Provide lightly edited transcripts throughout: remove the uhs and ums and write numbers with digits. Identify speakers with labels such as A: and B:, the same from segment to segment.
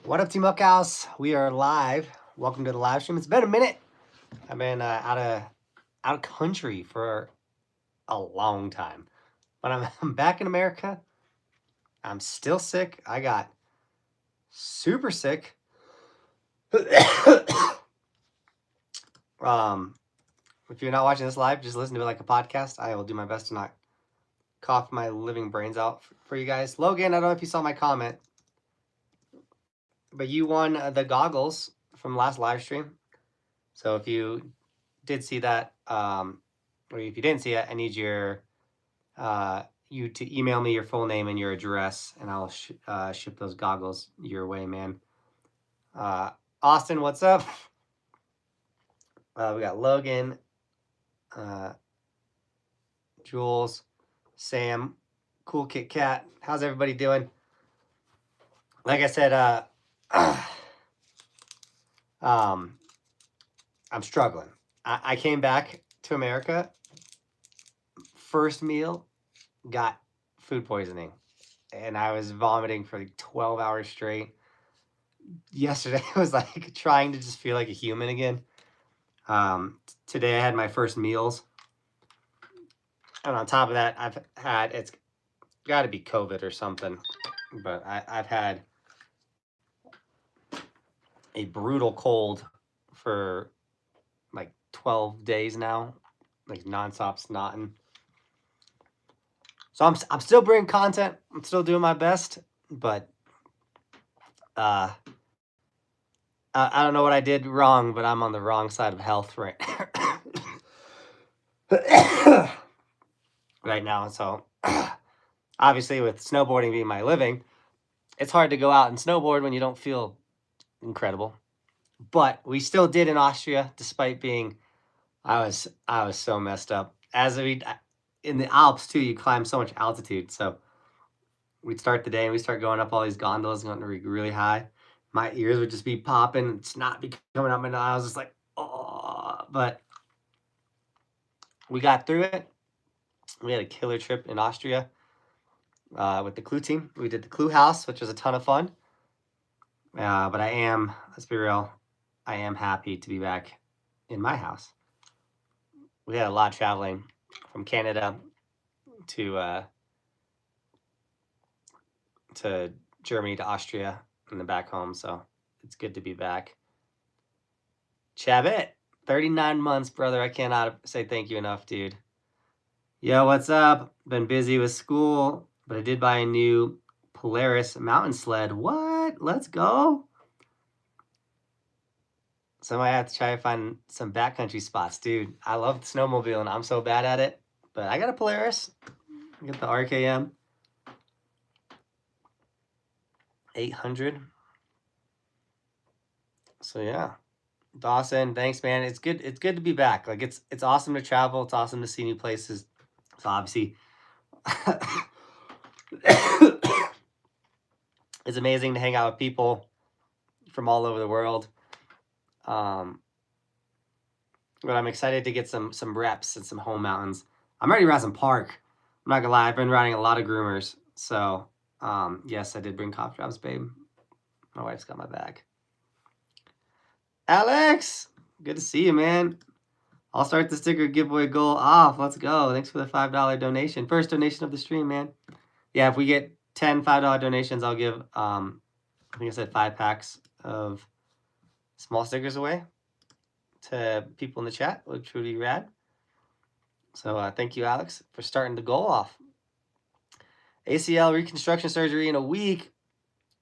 A: What up, Team Buckhouse? We are live. Welcome to the live stream. It's been a minute. I've been out of country for a long time, but I'm back in America. I'm still sick. I got super sick. If you're not watching this live, just listen to it like a podcast. I will do my best to not cough my living brains out for you guys. Logan, I don't know if you saw my comment, but you won the goggles from last live stream. So if you did see that, or if you didn't see it, I need your you to email me your full name and your address, and I'll ship those goggles your way, man. Austin, what's up? We got Logan, Jules, Sam, Cool Kit Kat. How's everybody doing? Like I said, I'm struggling. I came back to America. First meal, got food poisoning, and I was vomiting for like 12 hours straight. Yesterday I was like trying to just feel like a human again. Today I had my first meals, and on top of that, I've had, it's got to be COVID or something, but I've had a brutal cold for like 12 days now, like nonstop snotting. So I'm still bringing content. I'm still doing my best, but I don't know what I did wrong, but I'm on the wrong side of health right right now. So obviously, with snowboarding being my living, it's hard to go out and snowboard when you don't feel incredible. But we still did in Austria, despite being, I was so messed up. As we in the Alps too, you climb so much altitude. So we'd start the day and we start going up all these gondolas, going really high. My ears would just be popping, snot be coming out my nose. I was just like, oh, but we got through it. We had a killer trip in Austria with the Clue team. We did the Clue House, which was a ton of fun. But let's be real, I am happy to be back in my house. We had a lot of traveling from Canada to Germany to Austria and then back home. So it's good to be back. Chabit, 39 months, brother. I cannot say thank you enough, dude. Yo, what's up? Been busy with school, but I did buy a new Polaris mountain sled. What? Let's go. So I might have to try to find some backcountry spots, dude. I love snowmobiling. I'm so bad at it, but I got a Polaris. I got the RKM 800. So yeah, Dawson, thanks, man. It's good to be back. Like it's awesome to travel. It's awesome to see new places. So obviously, it's amazing to hang out with people from all over the world. But I'm excited to get some reps and some home mountains. I'm ready to ride some park. I'm not gonna lie, I've been riding a lot of groomers. So yes, I did bring cough drops, babe. My wife's got my back. Alex, good to see you, man. I'll start the sticker giveaway goal off. Let's go. Thanks for the $5 donation. First donation of the stream, man. Yeah, if we get 10 $5 donations, I'll give, I think I said 5 packs of small stickers away to people in the chat, which would be rad. So thank you, Alex, for starting the goal off. ACL reconstruction surgery in a week.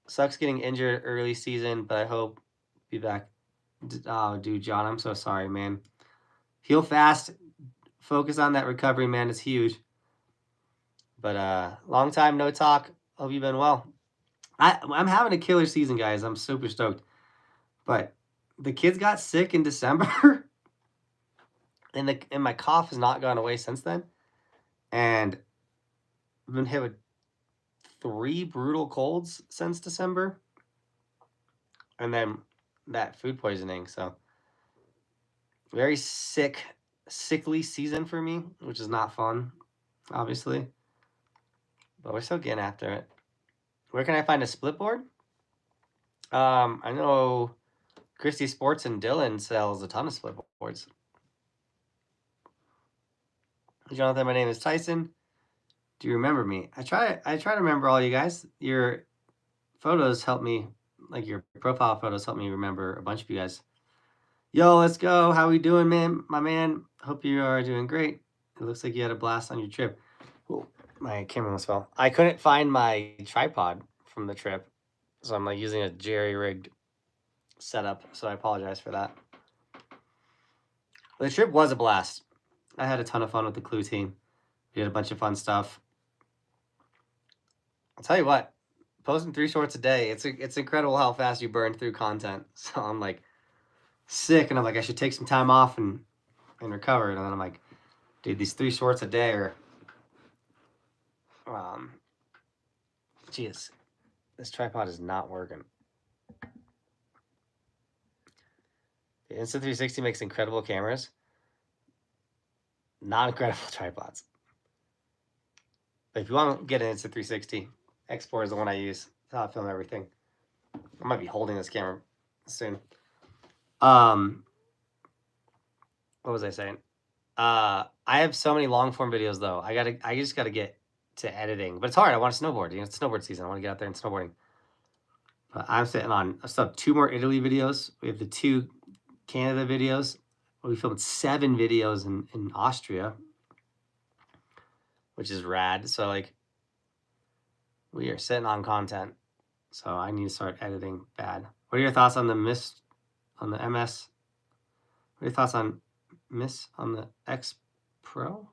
A: Sucks getting injured early season, but I hope be back. Oh, dude, John, I'm so sorry, man. Heal fast. Focus on that recovery, man. It's huge. But long time no talk. Hope you've been well. I'm having a killer season, guys. I'm super stoked. But the kids got sick in December, and my cough has not gone away since then. And I've been hit with 3 brutal colds since December, and then that food poisoning. So very sickly season for me, which is not fun, obviously. But we're still getting after it. Where can I find a split board? I know Christie Sports and Dylan sells a ton of split boards. Jonathan, my name is Tyson. Do you remember me? I try to remember all you guys. Your photos help me, like your profile photos help me remember a bunch of you guys. Yo, let's go. How we doing, man? My man. Hope you are doing great. It looks like you had a blast on your trip. Ooh, my camera almost fell. I couldn't find my tripod from the trip, so I'm like using a jerry-rigged setup. So I apologize for that. The trip was a blast. I had a ton of fun with the Clue team. We did a bunch of fun stuff. I'll tell you what, posting 3 shorts a day, it's incredible how fast you burn through content. So I'm like sick, and I'm like, I should take some time off and recover. And then I'm like, dude, these 3 shorts a day are, geez, this tripod is not working. The Insta360 makes incredible cameras, not incredible tripods. But if you want to get an Insta360, X4 is the one I use. That's how I film everything. I might be holding this camera soon. What was I saying? I have so many long form videos though. I just gotta get to editing, but it's hard. I want to snowboard. You know, it's snowboard season. I want to get out there and snowboarding. But I'm sitting on. I still have 2 more Italy videos. We have the 2 Canada videos. We filmed 7 videos in Austria, which is rad. So like, we are sitting on content. So I need to start editing bad. What are your thoughts on the MS? What are your thoughts on the X Pro?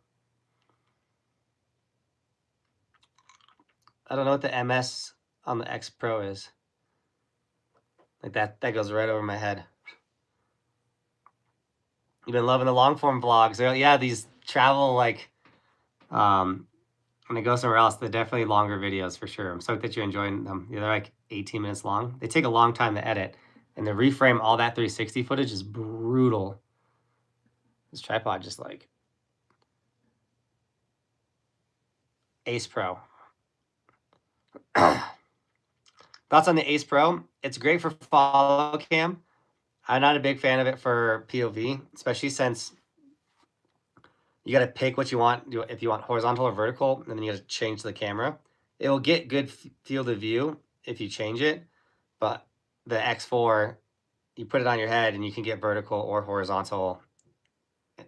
A: I don't know what the MS on the X Pro is. Like that goes right over my head. You've been loving the long form vlogs. Yeah, these travel like, when I go somewhere else, they're definitely longer videos for sure. I'm stoked that you're enjoying them. Yeah, they're like 18 minutes long. They take a long time to edit, and to reframe all that 360 footage is brutal. This tripod just like Ace Pro. Thoughts on the Ace Pro? It's great for follow cam. I'm not a big fan of it for POV, especially since you got to pick what you want. If you want horizontal or vertical, and then you got to change the camera. It will get good field of view if you change it, but the X4, you put it on your head and you can get vertical or horizontal,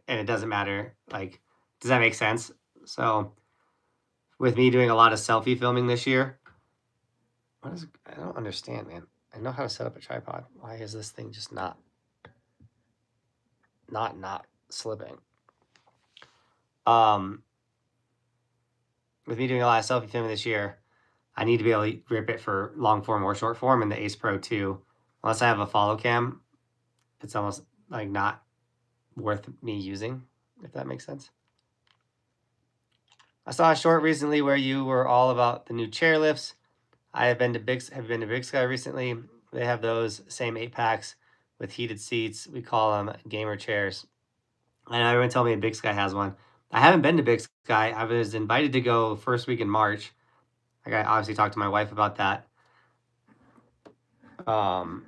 A: and it doesn't matter. Like, does that make sense? So, with me doing a lot of selfie filming this year, I don't understand, man. I know how to set up a tripod. Why is this thing just not slipping? With me doing a lot of selfie filming this year, I need to be able to rip it for long form or short form in the Ace Pro 2. Unless I have a follow cam, it's almost like not worth me using, if that makes sense. I saw a short recently where you were all about the new chairlifts. I have been to Big Sky recently. They have those same 8-packs with heated seats. We call them gamer chairs. I know everyone told me Big Sky has one. I haven't been to Big Sky. I was invited to go first week in March. I obviously talked to my wife about that. I'm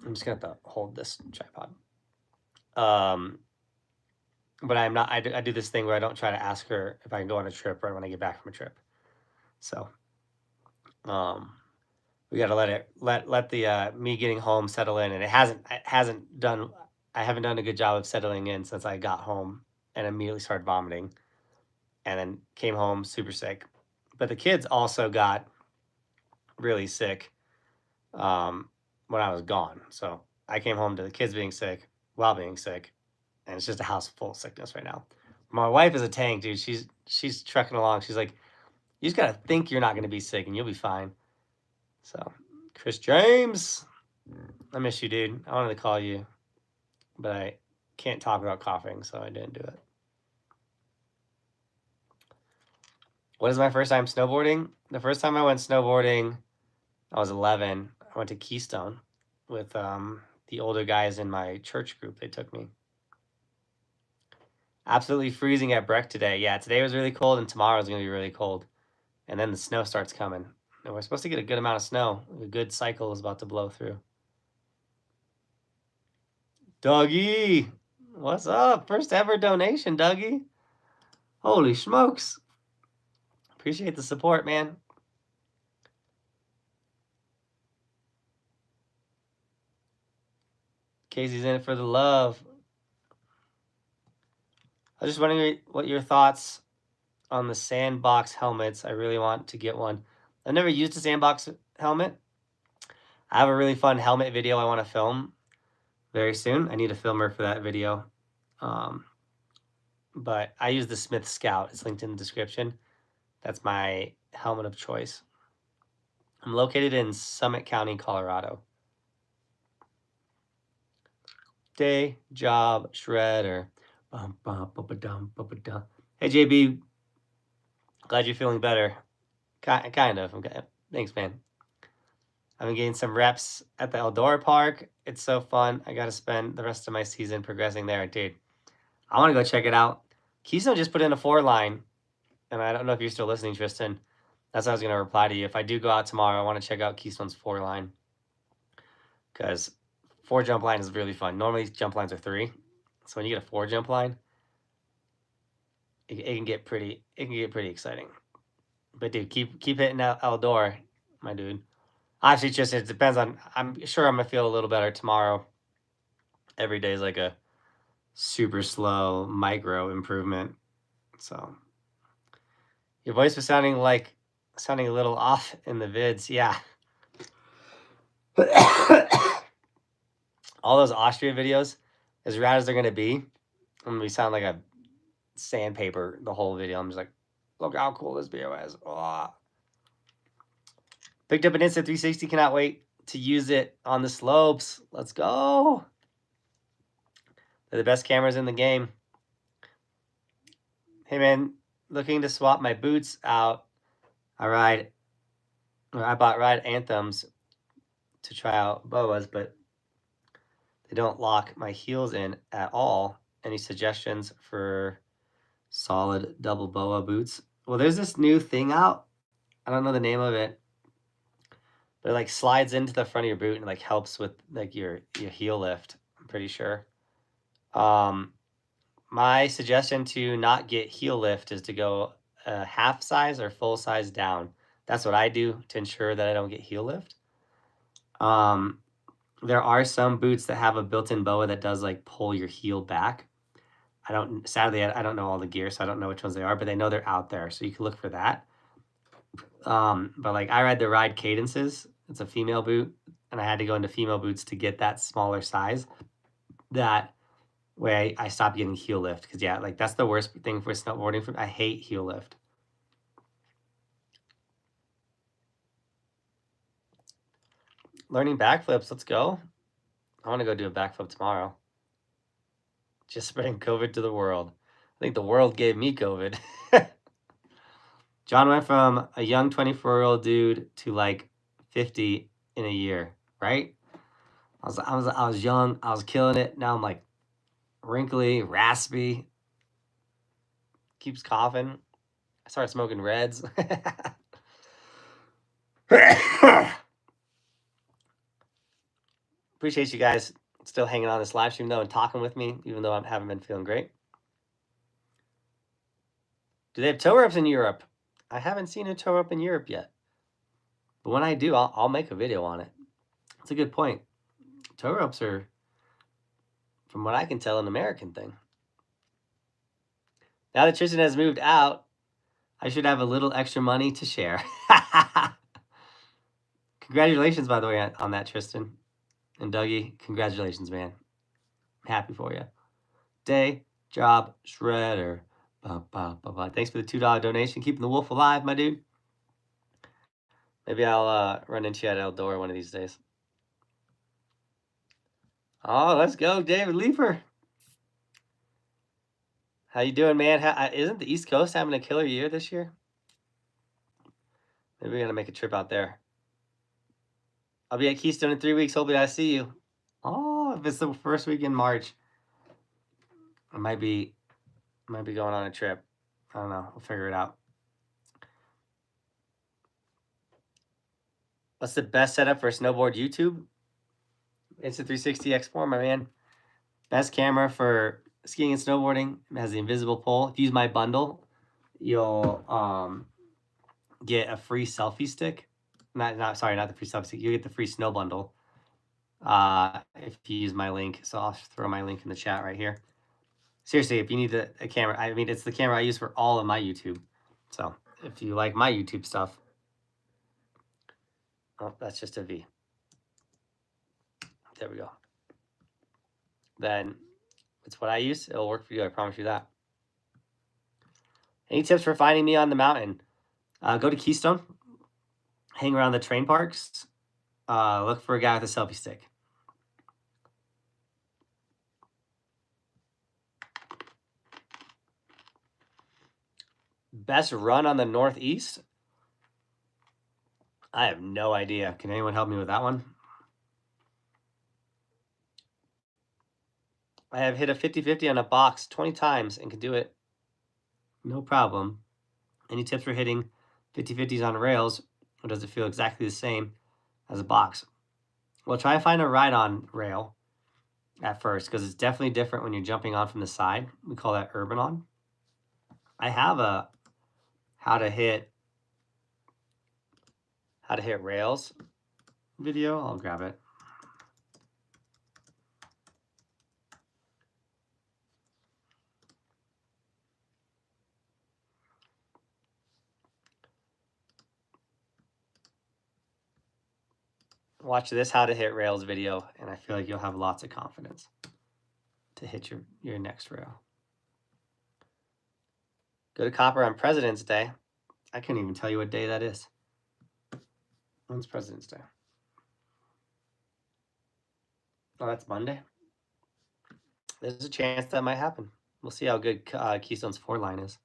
A: just gonna have to hold this tripod. But I'm not. I do this thing where I don't try to ask her if I can go on a trip right when I get back from a trip. So, we got to let the me getting home settle in, and I haven't done a good job of settling in since I got home and immediately started vomiting, and then came home super sick. But the kids also got really sick when I was gone. So I came home to the kids being sick while being sick, and it's just a house full of sickness right now. My wife is a tank, dude. She's trucking along. She's like, you just gotta think you're not gonna be sick, and you'll be fine. So, Chris James, I miss you, dude. I wanted to call you, but I can't talk about coughing, so I didn't do it. What is my first time snowboarding? The first time I went snowboarding, I was 11. I went to Keystone with the older guys in my church group. They took me. Absolutely freezing at Breck today. Yeah, today was really cold, and tomorrow is going to be really cold. And then the snow starts coming. And we're supposed to get a good amount of snow. A good cycle is about to blow through. Dougie, what's up? First ever donation, Dougie. Holy smokes. Appreciate the support, man. Casey's in it for the love. I was just wondering what your thoughts on the sandbox helmets. I really want to get one. I've never used a sandbox helmet. I have a really fun helmet video I want to film very soon. I need a filmer for that video. But I use the Smith Scout. It's linked in the description. That's my helmet of choice. I'm located in Summit County, Colorado. Day job shredder. Hey, JB. Glad you're feeling better. Kind of. Okay. Thanks, man. I've been getting some reps at the Eldora Park. It's so fun. I got to spend the rest of my season progressing there. Dude, I want to go check it out. Keystone just put in a 4-line. And I don't know if you're still listening, Tristan. That's what I was going to reply to you. If I do go out tomorrow, I want to check out Keystone's 4-line. Because 4 jump line is really fun. Normally jump lines are 3. So when you get a 4 jump line, it can get pretty exciting. But dude, keep hitting Eldora, my dude. Obviously, just it depends on. I'm sure I'm gonna feel a little better tomorrow. Every day is like a super slow micro improvement. So your voice was sounding a little off in the vids. Yeah. All those Austria videos, as rad as they're gonna be, we sound like a sandpaper the whole video. I'm just like, look how cool this video is. Oh. Picked up an Insta 360. Cannot wait to use it on the slopes. Let's go. They're the best cameras in the game. Hey, man, looking to swap my boots out. I bought Ride Anthems to try out BOAs, but they don't lock my heels in at all. Any suggestions for solid double BOA boots? Well, there's this new thing out. I don't know the name of it. But it like slides into the front of your boot and like helps with like your heel lift, I'm pretty sure. My suggestion to not get heel lift is to go a half size or full size down. That's what I do to ensure that I don't get heel lift. There are some boots that have a built-in BOA that does like pull your heel back. Sadly, I don't know all the gear, so I don't know which ones they are, but I know they're out there, so you can look for that. But like I ride the Ride Cadences. It's a female boot, and I had to go into female boots to get that smaller size. That way I stopped getting heel lift, because yeah, like that's the worst thing for snowboarding. I hate heel lift. Learning backflips. Let's go. I want to go do a backflip tomorrow. Just spreading COVID to the world. I think the world gave me COVID. John went from a young 24-year-old dude to like 50 in a year, right? I was young, I was killing it. Now I'm like wrinkly, raspy. Keeps coughing. I started smoking Reds. Appreciate you guys still hanging on this live stream though and talking with me, even though I haven't been feeling great. Do they have toe ropes in Europe? I haven't seen a toe rope in Europe yet. But when I do, I'll make a video on it. That's a good point. Toe ropes are, from what I can tell, an American thing. Now that Tristan has moved out, I should have a little extra money to share. Congratulations, by the way, on that, Tristan. And Dougie, congratulations, man. Happy for you. Day job shredder. Thanks for the $2 donation. Keeping the wolf alive, my dude. Maybe I'll run into you at Eldora one of these days. Oh, let's go, David Leeper. How you doing, man? Isn't the East Coast having a killer year this year? Maybe we're going to make a trip out there. I'll be at Keystone in 3 weeks. Hopefully I see you. Oh, if it's the first week in March, I might be going on a trip. I don't know. We'll figure it out. What's the best setup for snowboard YouTube? Insta360 X4, my man. Best camera for skiing and snowboarding. It has the invisible pole. If you use my bundle, you'll get a free selfie stick. Not the free selfie stick. You get the free snow bundle. If you use my link. So I'll throw my link in the chat right here. Seriously, if you need a camera, I mean, it's the camera I use for all of my YouTube. So if you like my YouTube stuff, oh, that's just a V. There we go. Then it's what I use. It'll work for you. I promise you that. Any tips for finding me on the mountain? Go to Keystone. Hang around the train parks. Look for a guy with a selfie stick. Best run on the Northeast? I have no idea. Can anyone help me with that one? I have hit a 50-50 on a box 20 times and can do it no problem. Any tips for hitting 50-50s on rails, or does it feel exactly the same as a box? Well, try to find a ride-on rail at first, because it's definitely different when you're jumping on from the side. We call that urban on. I have a how to hit rails video. I'll grab it. Watch this how to hit rails video, and I feel like you'll have lots of confidence to hit your next rail. Go to Copper on President's Day. I couldn't even tell you what day that is. When's President's Day? Oh, that's Monday. There's a chance that might happen. We'll see how good Keystone's 4 line is.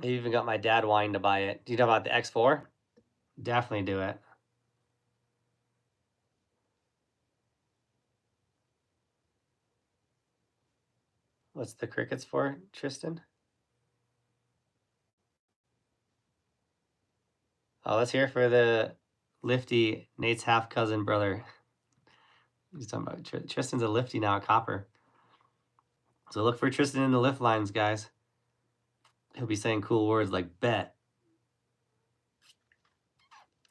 A: I even got my dad wanting to buy it. Do you know about the X4? Definitely do it. What's the crickets for, Tristan? Oh, let's hear for the lifty, Nate's half cousin brother. He's talking about Tristan's a lifty now at Copper. So look for Tristan in the lift lines, guys. He'll be saying cool words like bet.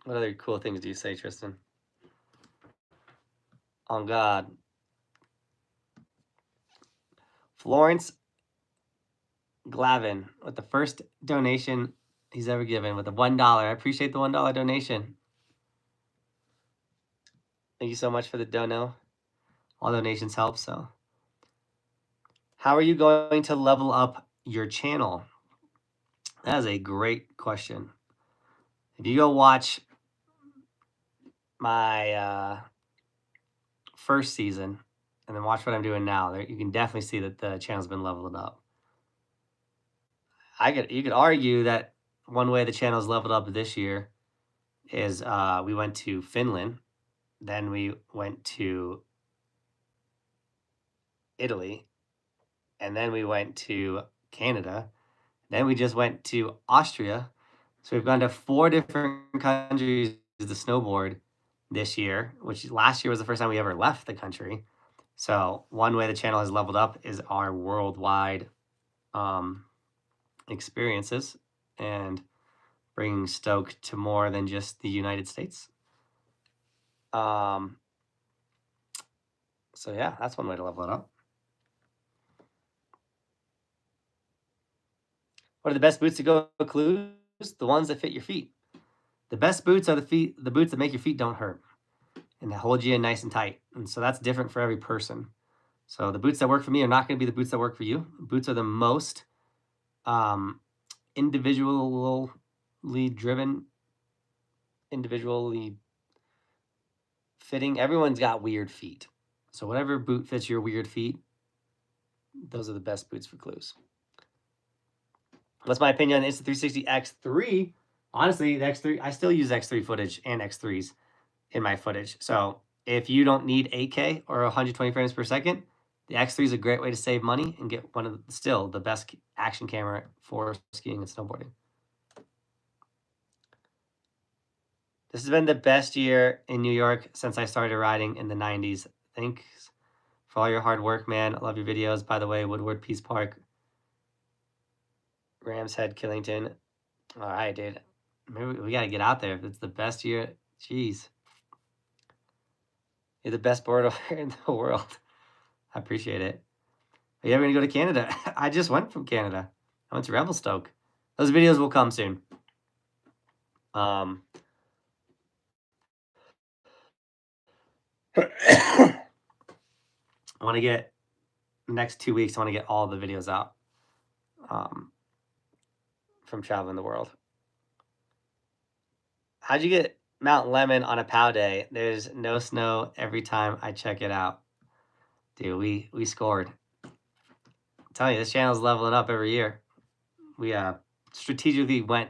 A: What other cool things do you say, Tristan? On God. Florence Glavin with the first donation he's ever given with the $1. I appreciate the $1 donation. Thank you so much for the dono. All donations help, so. How are you going to level up your channel? That is a great question. If you go watch my first season and then watch what I'm doing now, you can definitely see that the channel's been leveled up. You could argue that one way the channel's leveled up this year is we went to Finland, then we went to Italy, and then we went to Canada, then we just went to Austria. So we've gone to 4 different countries to snowboard this year, which last year was the first time we ever left the country. So one way the channel has leveled up is our worldwide experiences and bringing Stoke to more than just the United States. So yeah, that's one way to level it up. What are the best boots to go clues? The ones that fit your feet. The best boots are the boots that make your feet don't hurt and that hold you in nice and tight. And so that's different for every person. So the boots that work for me are not going to be the boots that work for you. Boots are the most individually driven, individually fitting. Everyone's got weird feet. So whatever boot fits your weird feet, those are the best boots for clues. What's my opinion on the Insta360 X3? Honestly, the X3, I still use X3 footage and X3s in my footage. So if you don't need 8K or 120 frames per second, The X3 is a great way to save money and get one of still the best action camera for skiing and snowboarding. This has been the best year in New York since I started riding in the 90s. Thanks for all your hard work, man. I love your videos. By the way, Woodward, Peace Park, Rams Head, Killington. All right, dude. Maybe we got to get out there. If it's the best year, jeez. You're the best boarder in the world. I appreciate it. Are you ever going to go to Canada? I just went from Canada. I went to Revelstoke. Those videos will come soon. I want to get the next 2 weeks. I want to get all the videos out from traveling the world. How'd you get Mount Lemon on a POW day? There's no snow every time I check it out. Dude, we scored. I'm telling you, this channel's leveling up every year. We strategically went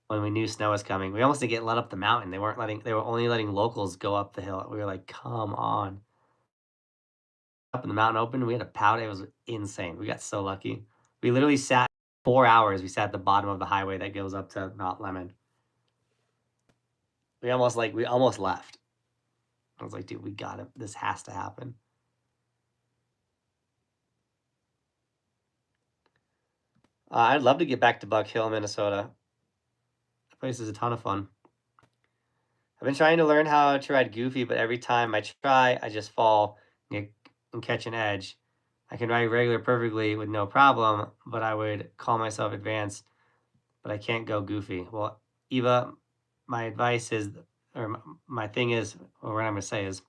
A: when we knew snow was coming. We almost didn't get let up the mountain. They were only letting locals go up the hill. We were like, come on. Up in the mountain open, we had a POW day. It was insane. We got so lucky. We literally sat 4 hours. We sat at the bottom of the highway that goes up to Mount Lemon. We almost left. I was like, dude, we got it. This has to happen. I'd love to get back to Buck Hill, Minnesota. That place is a ton of fun. I've been trying to learn how to ride goofy, but every time I try, I just fall and catch an edge. I can ride regular perfectly with no problem, but I would call myself advanced, but I can't go goofy. Well, Eva, my advice is, or my thing is, or what I'm going to say is,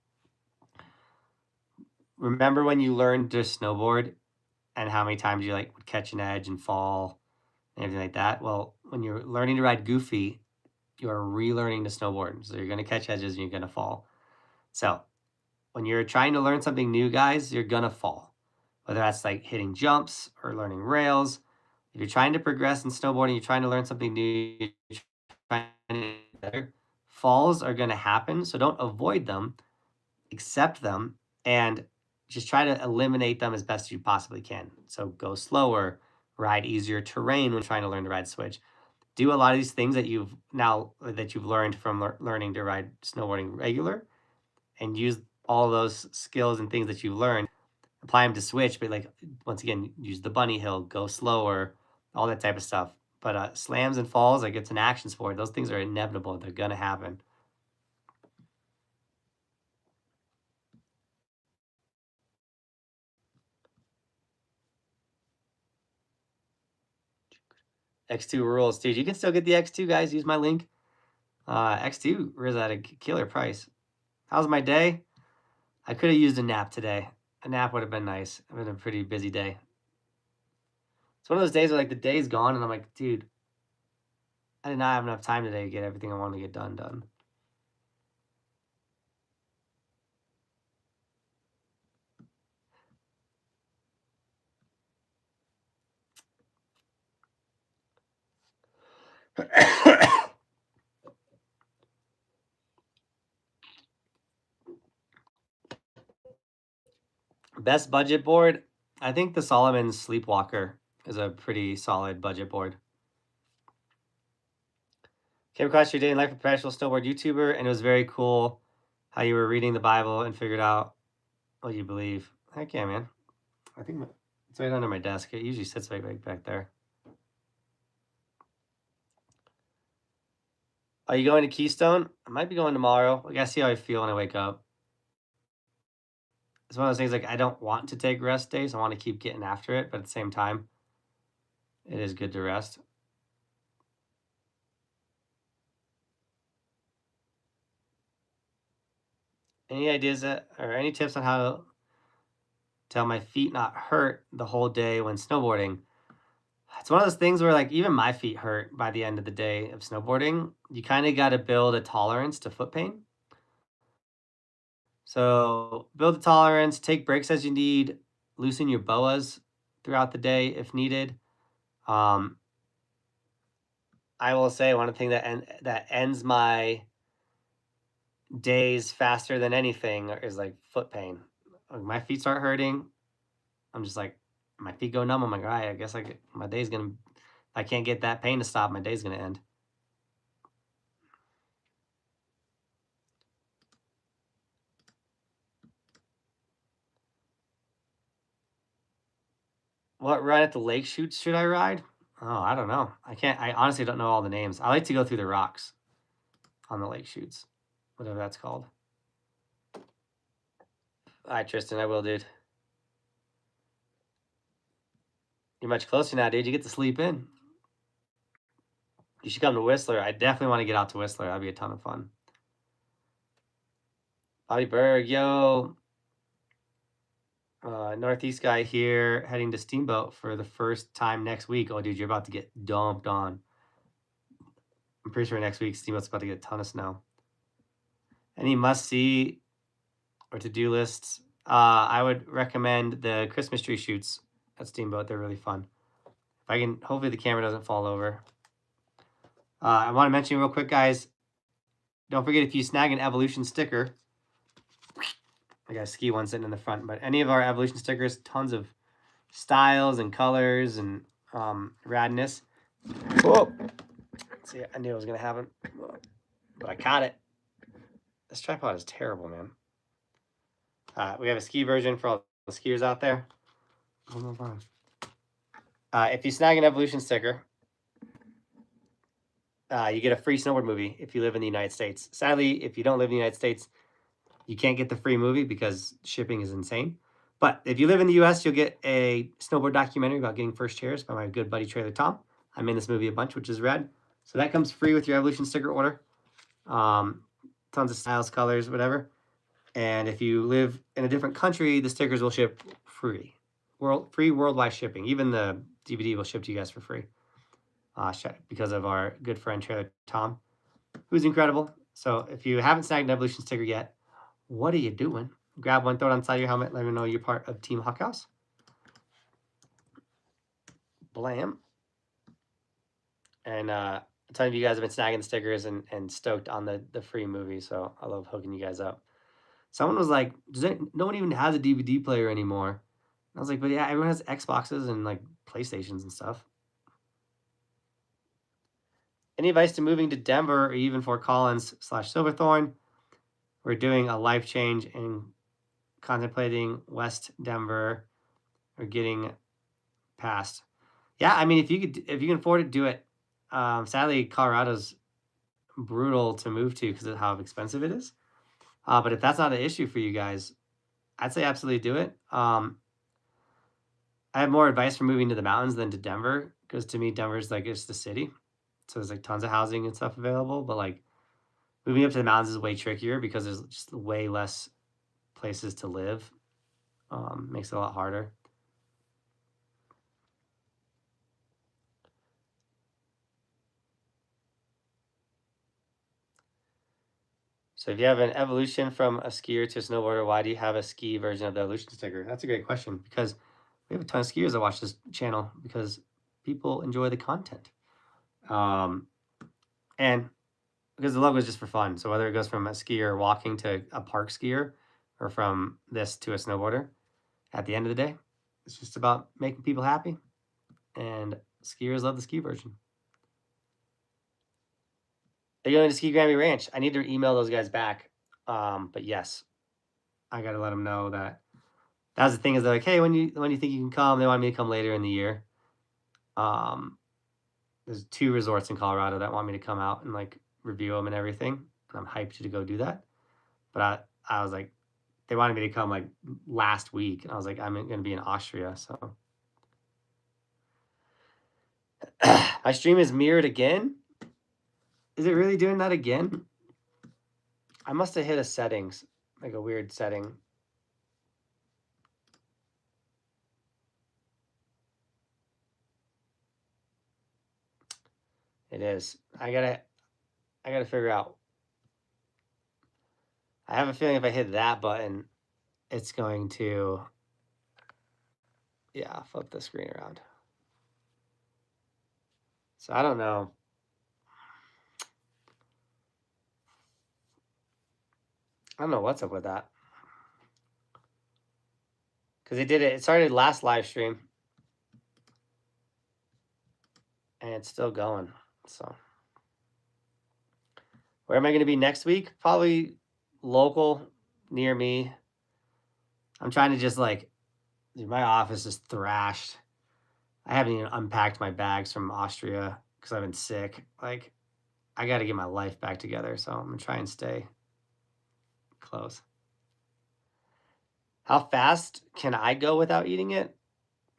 A: remember when you learned to snowboard and how many times you would catch an edge and fall and everything like that? Well, when you're learning to ride goofy, you're relearning to snowboard. So you're going to catch edges and you're going to fall. So when you're trying to learn something new, guys, you're going to fall. Whether that's like hitting jumps or learning rails. If you're trying to progress in snowboarding, you're trying to learn something new, you're trying to get better, falls are going to happen. So don't avoid them, accept them, and just try to eliminate them as best you possibly can. So go slower, ride easier terrain when trying to learn to ride switch. Do a lot of these things that you've learned from learning to ride snowboarding regular, and use all those skills and things that you've learned, apply them to switch. But once again, use the bunny hill, go slower, all that type of stuff. But slams and falls, it's an action sport. Those things are inevitable. They're gonna happen. X2 rules, dude. You can still get the X2, guys. Use my link. X2 is at a killer price. How's my day? I could have used a nap today. A nap would have been nice. It's been a pretty busy day. It's one of those days where the day's gone and I'm like, dude, I did not have enough time today to get everything I wanted to get done. Best budget board? I think the Solomon Sleepwalker is a pretty solid budget board. Came across your day in life, a professional snowboard YouTuber, and it was very cool how you were reading the Bible and figured out what you believe. Heck yeah, man. I think it's right under my desk. It usually sits right back there. Are you going to Keystone? I might be going tomorrow. I gotta see how I feel when I wake up. It's one of those things I don't want to take rest days. I want to keep getting after it, but at the same time, it is good to rest. Any ideas or any tips on how to have my feet not hurt the whole day when snowboarding? It's one of those things where even my feet hurt by the end of the day of snowboarding. You kind of got to build a tolerance to foot pain. So build a tolerance, take breaks as you need, loosen your boas throughout the day if needed. I will say one thing that ends my days faster than anything is foot pain. my feet start hurting. I'm just like, my feet go numb. I'm like, all right, I guess my day's gonna. I can't get that pain to stop. My day's gonna end. What ride at the lake chutes should I ride? Oh, I don't know. I honestly don't know all the names. I like to go through the rocks on the lake chutes, whatever that's called. All right, Tristan, I will, dude. You're much closer now, dude. You get to sleep in. You should come to Whistler. I definitely want to get out to Whistler. That'd be a ton of fun. Bobby Berg, yo. Northeast guy here heading to Steamboat for the first time next week. Oh, dude, you're about to get dumped on. I'm pretty sure next week Steamboat's about to get a ton of snow. Any must-see or to-do lists? I would recommend the Christmas tree shoots at Steamboat. They're really fun. If I can, hopefully the camera doesn't fall over. I want to mention real quick, guys, don't forget if you snag an Evolution sticker, I got a ski one sitting in the front, but any of our Evolution stickers, tons of styles and colors and radness. Whoa. See, I knew it was going to happen, but I caught it. This tripod is terrible, man. We have a ski version for all the skiers out there. If you snag an Evolution sticker, you get a free snowboard movie if you live in the United States. Sadly, if you don't live in the United States, you can't get the free movie because shipping is insane. But if you live in the US, you'll get a snowboard documentary about getting first chairs by my good buddy Trailer Tom. I'm in this movie a bunch, which is rad. So that comes free with your Evolution sticker order. Tons of styles, colors, whatever. And if you live in a different country, the stickers will ship free. Free worldwide shipping. Even the DVD will ship to you guys for free. Because of our good friend Trailer Tom, who's incredible. So if you haven't snagged an Evolution sticker yet, what are you doing? Grab one, throw it on the side of your helmet, let me know you're part of Team Buckhouse. Blam. And a ton of you guys have been snagging stickers and stoked on the free movie, so I love hooking you guys up. Someone was like, no one even has a DVD player anymore. And I was like, but yeah, everyone has Xboxes and like PlayStations and stuff. Any advice to moving to Denver or even Fort Collins / Silverthorne? We're doing a life change and contemplating West Denver or getting past. Yeah, I mean, if you can afford it, do it. Sadly, Colorado's brutal to move to because of how expensive it is. But if that's not an issue for you guys, I'd say absolutely do it. I have more advice for moving to the mountains than to Denver because to me, Denver's like it's the city, so there's like tons of housing and stuff available. But like moving up to the mountains is way trickier because there's just way less places to live. Makes it a lot harder. So if you have an evolution from a skier to a snowboarder, why do you have a ski version of the evolution sticker? That's a great question because we have a ton of skiers that watch this channel because people enjoy the content. And because the logo is just for fun. So whether it goes from a skier walking to a park skier or from this to a snowboarder, at the end of the day, it's just about making people happy. And skiers love the ski version. Are you going to Ski Grammy Ranch? I need to email those guys back. But yes, I got to let them know that. That was the thing is they're like, hey, when you think you can come? They want me to come later in the year. There's 2 resorts in Colorado that want me to come out and like review them and everything. And I'm hyped to go do that. But I was like, they wanted me to come like last week. And I was like, I'm going to be in Austria. So my stream is mirrored again. Is it really doing that again? I must have hit a settings, like a weird setting. It is. I gotta figure out. I have a feeling if I hit that button, it's going to, yeah, flip the screen around. So I don't know. I don't know what's up with that. Because they did it. It started last live stream. And it's still going. So where am I going to be next week? Probably local near me. I'm trying to just like, dude, my office is thrashed. I haven't even unpacked my bags from Austria because I've been sick. Like, I got to get my life back together. So I'm going to try and stay close. How fast can I go without eating it?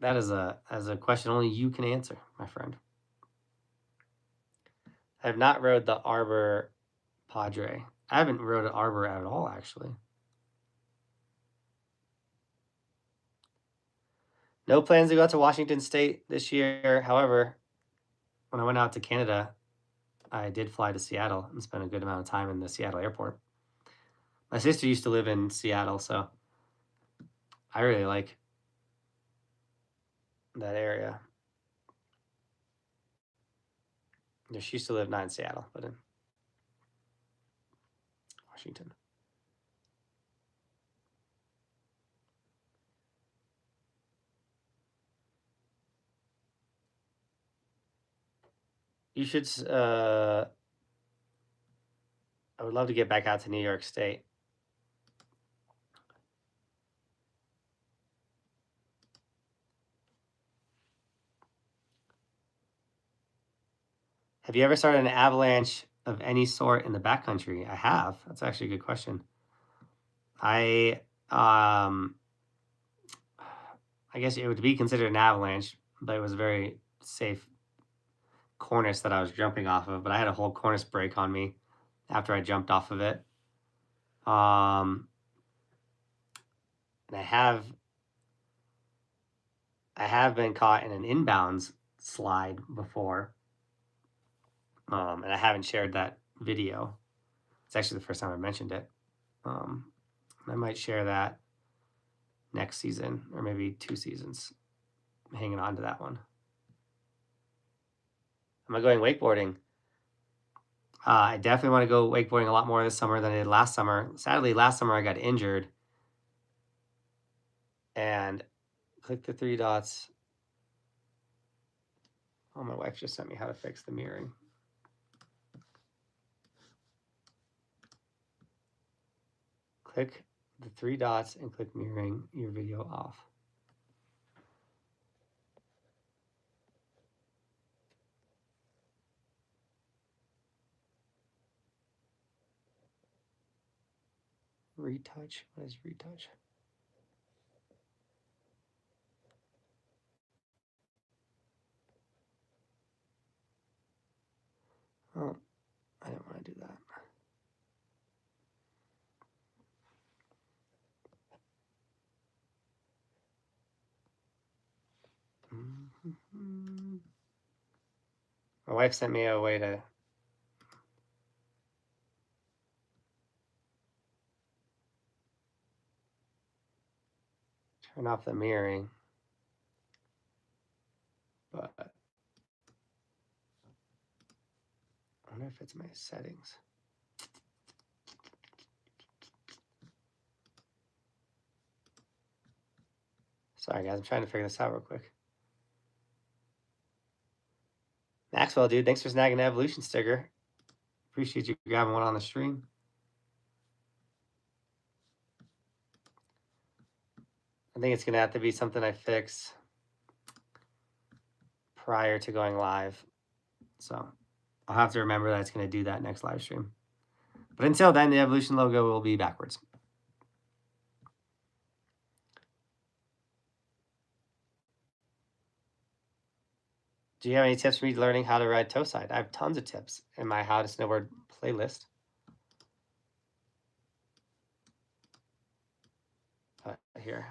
A: That is a question only you can answer, my friend. I have not rode the Arbor Padre. I haven't rode an Arbor at all, actually. No plans to go out to Washington State this year. However, when I went out to Canada, I did fly to Seattle and spend a good amount of time in the Seattle airport. My sister used to live in Seattle, so I really like that area. She used to live not in Seattle, but in Washington. You should, I would love to get back out to New York State. Have you ever started an avalanche of any sort in the backcountry? I have. That's actually a good question. I guess it would be considered an avalanche, but it was a very safe cornice that I was jumping off of. But I had a whole cornice break on me after I jumped off of it. And I have been caught in an inbounds slide before. And I haven't shared that video. It's actually the first time I mentioned it. I might share that next season or maybe 2 seasons. I'm hanging on to that one. Am I going wakeboarding? I definitely want to go wakeboarding a lot more this summer than I did last summer. Sadly, last summer I got injured. And click the 3 dots. Oh, my wife just sent me how to fix the mirroring. Click the 3 dots and click mirroring your video off. Retouch. What is retouch? Oh, I didn't want to do that. My wife sent me a way to turn off the mirroring, but I wonder if it's my settings. Sorry, guys. I'm trying to figure this out real quick. Maxwell, dude, thanks for snagging the evolution sticker. Appreciate you grabbing one on the stream. I think it's going to have to be something I fix prior to going live. So I'll have to remember that it's going to do that next live stream. But until then, the evolution logo will be backwards. Do you have any tips for me learning how to ride toe side? I have tons of tips in my How to Snowboard playlist. Here.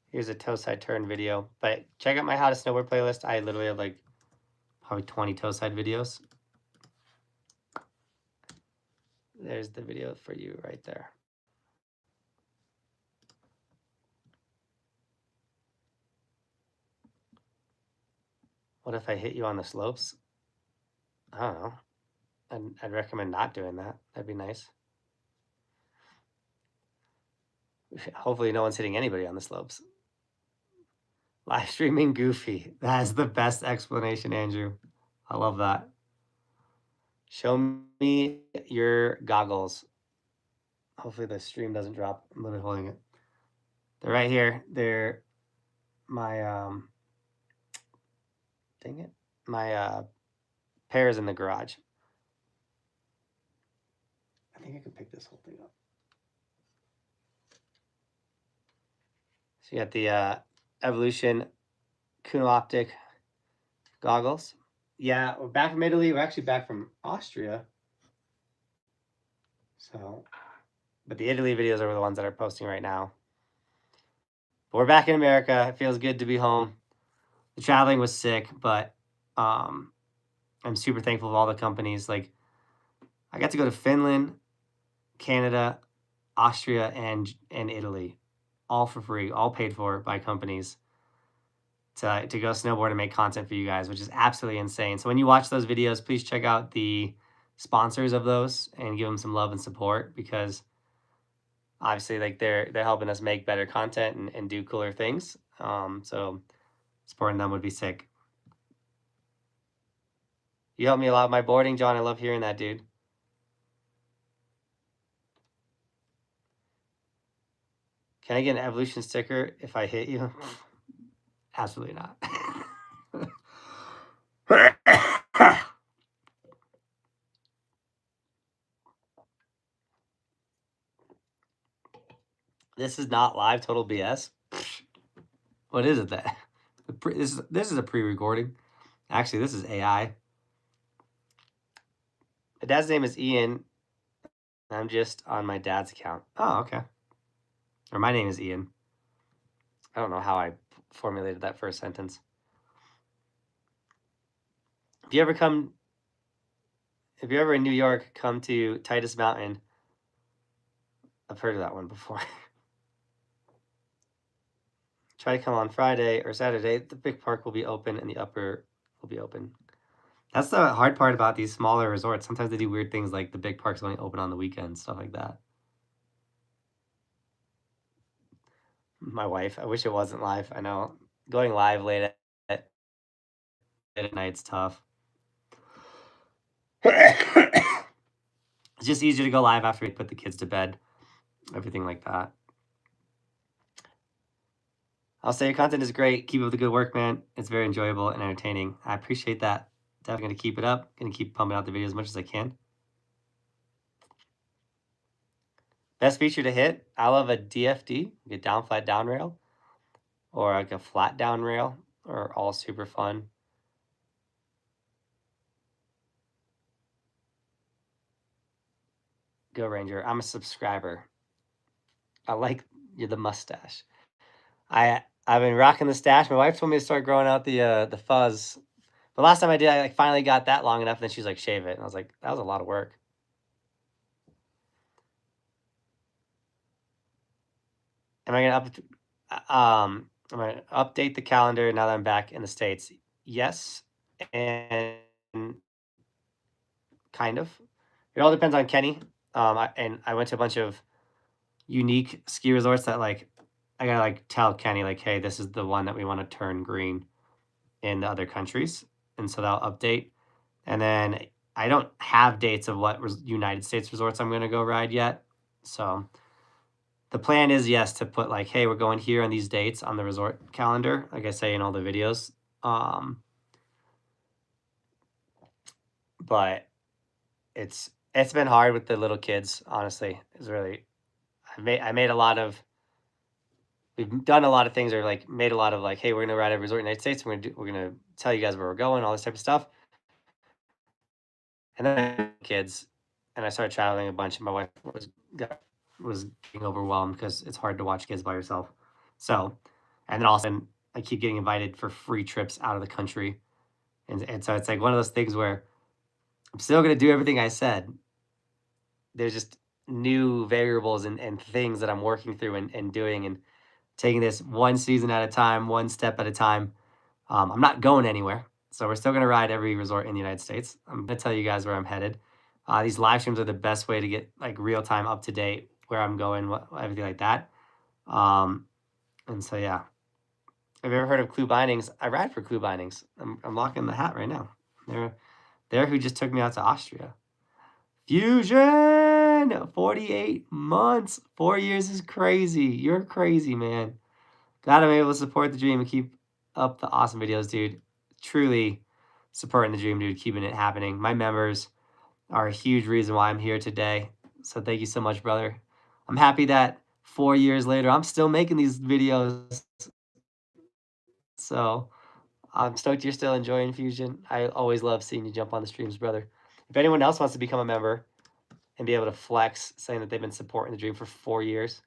A: Here's a toe side turn video. But check out my How to Snowboard playlist. I literally have like probably 20 toe side videos. There's the video for you right there. What if I hit you on the slopes? I don't know. I'd recommend not doing that. That'd be nice. Hopefully no one's hitting anybody on the slopes. Live streaming Goofy. That is the best explanation, Andrew. I love that. Show me your goggles. Hopefully the stream doesn't drop. I'm literally holding it. They're right here. They're my dang it. My pair is in the garage. I think I can pick this whole thing up. So you got the Evolution Kuno Optic goggles. Yeah, we're back from Italy. We're actually back from Austria. So, but the Italy videos are the ones that are posting right now. But we're back in America. It feels good to be home. The traveling was sick, but I'm super thankful of all the companies. Like, I got to go to Finland, Canada, Austria, and Italy, all for free, all paid for by companies to go snowboard and make content for you guys, which is absolutely insane. So when you watch those videos, please check out the sponsors of those and give them some love and support, because obviously like they're helping us make better content and do cooler things. So supporting them would be sick. You helped me a lot with my boarding, John. I love hearing that, dude. Can I get an Evolution sticker if I hit you? Absolutely not. This is not live, total BS. What is it that? This is a pre-recording. Actually, this is AI. My dad's name is Ian. I'm just on my dad's account. Oh, okay. Or my name is Ian. I don't know how I formulated that first sentence. If you're ever in New York, come to Titus Mountain. I've heard of that one before. Try to come on Friday or Saturday. The big park will be open and the upper will be open. That's the hard part about these smaller resorts. Sometimes they do weird things like the big park's only open on the weekends, stuff like that. My wife, I wish it wasn't live. I know going live late at night's tough. It's just easier to go live after we put the kids to bed, everything like that. I'll say your content is great. Keep up the good work, man. It's very enjoyable and entertaining. I appreciate that. Definitely going to keep it up. Going to keep pumping out the videos as much as I can. Best feature to hit? I love a DFD, like a down flat down rail, or like a flat down rail, or all super fun. Go Ranger. I'm a subscriber. I like the mustache. I've been rocking the stash. My wife told me to start growing out the fuzz. But last time I did, I like finally got that long enough, and then she's like, shave it. And I was like, that was a lot of work. Am I gonna update the calendar now that I'm back in the States? Yes, and kind of. It all depends on Kenny. I went to a bunch of unique ski resorts that like I gotta like tell Kenny like, hey, this is the one that we want to turn green in the other countries, and so that'll update. And then I don't have dates of what United States resorts I'm gonna go ride yet. So the plan is, yes, to put like, hey, we're going here on these dates on the resort calendar, like I say in all the videos. But it's been hard with the little kids, honestly. It's really I made a lot of we've done a lot of things, or like made a lot of like, hey, we're gonna ride a resort in the United States, we're gonna tell you guys where we're going, all this type of stuff. And then kids, and I started traveling a bunch, and my wife was getting overwhelmed because it's hard to watch kids by yourself. So, and then also I keep getting invited for free trips out of the country, and so it's like one of those things where I'm still gonna do everything I said. There's just new variables and things that I'm working through and doing and taking this one season at a time, one step at a time. I'm not going anywhere. So we're still going to ride every resort in the United States. I'm going to tell you guys where I'm headed. These live streams are the best way to get like real time up to date where I'm going, everything like that. And so, yeah. Have you ever heard of Clue Bindings? I ride for Clue Bindings. I'm locking the hat right now. They're who just took me out to Austria. Fusion! 48 months. 4 years is crazy. You're crazy, man. Glad I'm able to support the dream and keep up the awesome videos, dude. Truly supporting the dream, dude. Keeping it happening. My members are a huge reason why I'm here today. So thank you so much, brother. I'm happy that 4 years later, I'm still making these videos. So I'm stoked you're still enjoying Fusion. I always love seeing you jump on the streams, brother. If anyone else wants to become a member and be able to flex, saying that they've been supporting the dream for 4 years,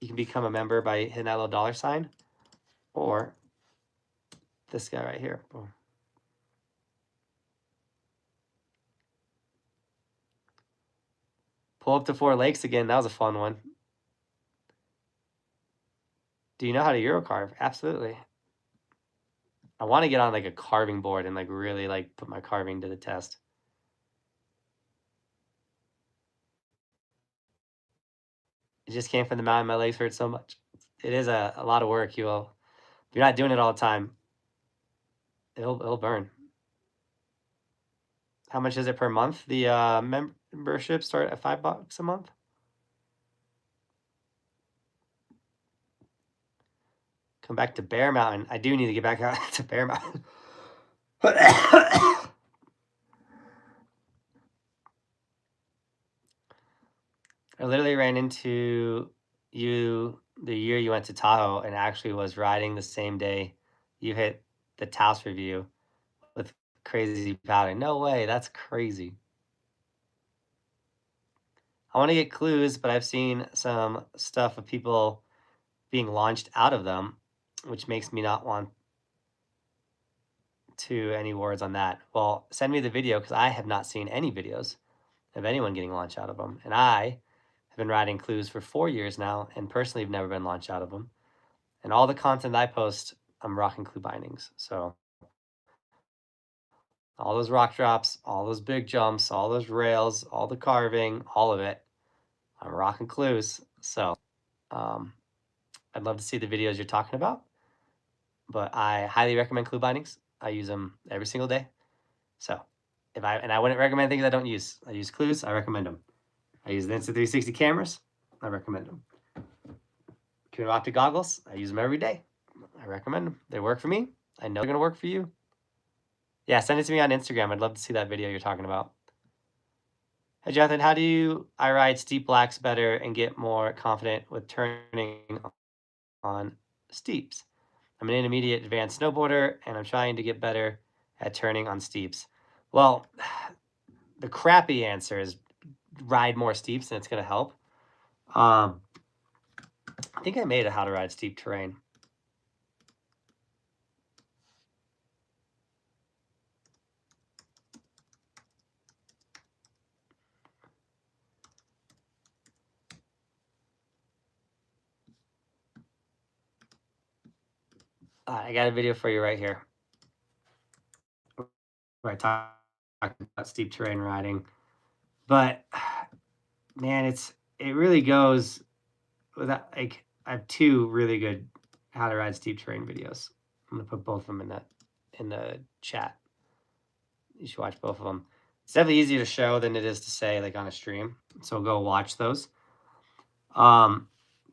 A: you can become a member by hitting that little $, or this guy right here. Boom. Pull up to 4 lakes again. That was a fun one. Do you know how to Euro carve? Absolutely. I want to get on like a carving board and like really like put my carving to the test. It just came from the mountain. My legs hurt so much. It is a lot of work. If you're not doing it all the time, it'll burn. How much is it per month? The membership start at $5 a month. Come back to Bear Mountain. I do need to get back out to Bear Mountain. I literally ran into you the year you went to Tahoe and actually was riding the same day you hit the Taos review with crazy paddling. No way, that's crazy. I want to get clues, but I've seen some stuff of people being launched out of them, which makes me not want to any words on that. Well, send me the video because I have not seen any videos of anyone getting launched out of them. And I have been riding clues for 4 years now and personally have never been launched out of them. And all the content I post, I'm rocking clue bindings. So all those rock drops, all those big jumps, all those rails, all the carving, all of it, I'm rocking clues. So I'd love to see the videos you're talking about, but I highly recommend clue bindings. I use them every single day. So I wouldn't recommend things I don't use. I use clues. I recommend them. I use the Insta360 cameras. I recommend them. Cuban optic goggles. I use them every day. I recommend them. They work for me. I know they're going to work for you. Yeah, send it to me on Instagram. I'd love to see that video you're talking about. Hey, Jonathan, how do I ride steep blacks better and get more confident with turning on steeps? I'm an intermediate advanced snowboarder, and I'm trying to get better at turning on steeps. Well, the crappy answer is ride more steeps, and it's going to help. I think I made a how to ride steep terrain. I got a video for you right here where I talk about steep terrain riding. But man, it really goes without, like, I have 2 really good how to ride steep terrain videos. I'm gonna put both of them in the chat. You should watch both of them. It's definitely easier to show than it is to say like on a stream. So go watch those.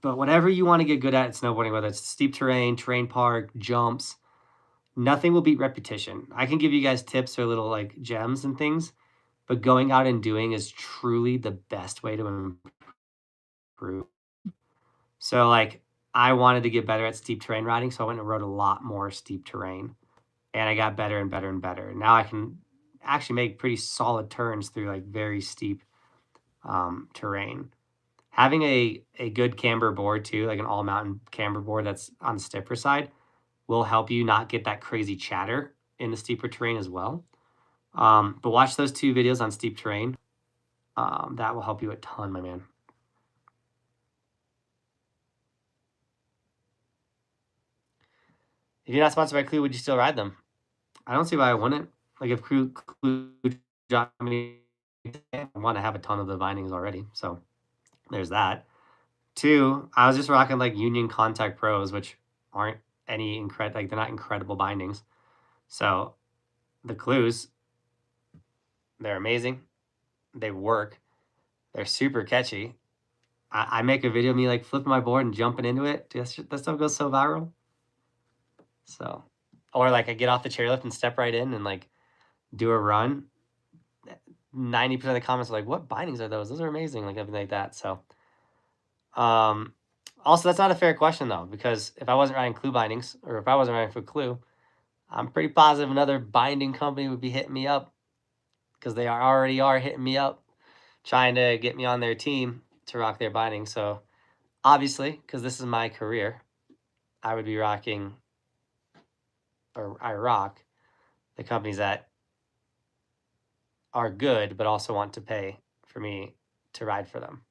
A: But whatever you want to get good at snowboarding, whether it's steep terrain, terrain park, jumps, nothing will beat repetition. I can give you guys tips or little like gems and things, but going out and doing is truly the best way to improve. So like I wanted to get better at steep terrain riding, so I went and rode a lot more steep terrain, and I got better and better and better. Now I can actually make pretty solid turns through like very steep terrain. Having a good camber board too, like an all mountain camber board that's on the stiffer side, will help you not get that crazy chatter in the steeper terrain as well. But watch those 2 videos on steep terrain. That will help you a ton, my man. If you're not sponsored by Clue, would you still ride them? I don't see why I wouldn't. Like if Clue dropped me, I want to have a ton of the bindings already. So there's that. Two, I was just rocking like Union Contact Pros, which aren't any like they're not incredible bindings. So the Clues, they're amazing. They work. They're super catchy. I make a video of me like flipping my board and jumping into it. Dude, that stuff goes so viral. So, or like I get off the chairlift and step right in and like do a run. 90% of the comments are like, "What bindings are those? Those are amazing!" Like everything like that. So, also that's not a fair question though, because if I wasn't riding Clue bindings, or if I wasn't riding for Clue, I'm pretty positive another binding company would be hitting me up, because they already are hitting me up, trying to get me on their team to rock their binding. So obviously, because this is my career, I would be rocking, or I rock, the companies that are good, but also want to pay for me to ride for them.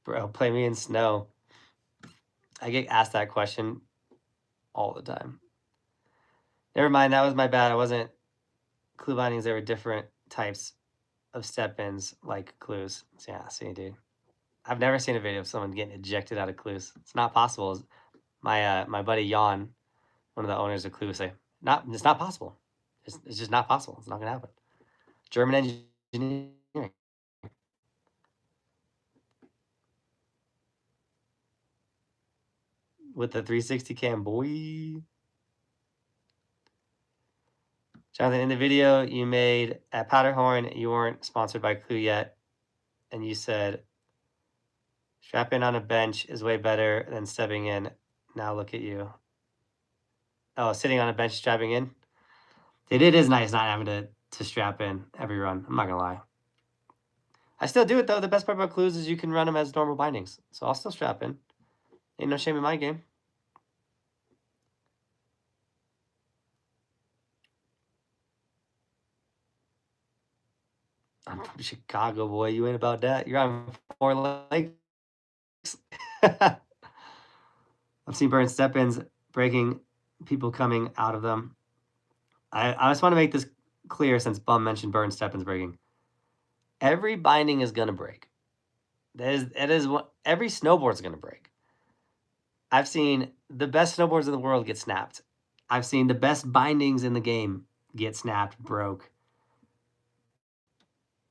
A: Bro, play me in snow. I get asked that question all the time. Never mind, that was my bad. I wasn't Clue bindings. There were different types of step-ins like Clues. So yeah, see, dude. I've never seen a video of someone getting ejected out of Clues. It's not possible. My buddy Jan, one of the owners of Clues, say, it's not possible. It's just not possible. It's not gonna happen. German engineering. With the 360 cam, boy. Johnathan, in the video you made at Powderhorn, you weren't sponsored by Clue yet, and you said, strapping on a bench is way better than stepping in. Now look at you. Oh, sitting on a bench strapping in? It is nice not having to strap in every run. I'm not going to lie. I still do it, though. The best part about Clues is you can run them as normal bindings. So I'll still strap in. Ain't no shame in my game. I'm from Chicago, boy. You ain't about that. You're on 4 legs. I've seen burn step-ins breaking, people coming out of them. I just want to make this clear, since Bum mentioned burn step-ins breaking. Every binding is going to break. It is what every snowboard's going to break. I've seen the best snowboards in the world get snapped. I've seen the best bindings in the game get snapped, broke.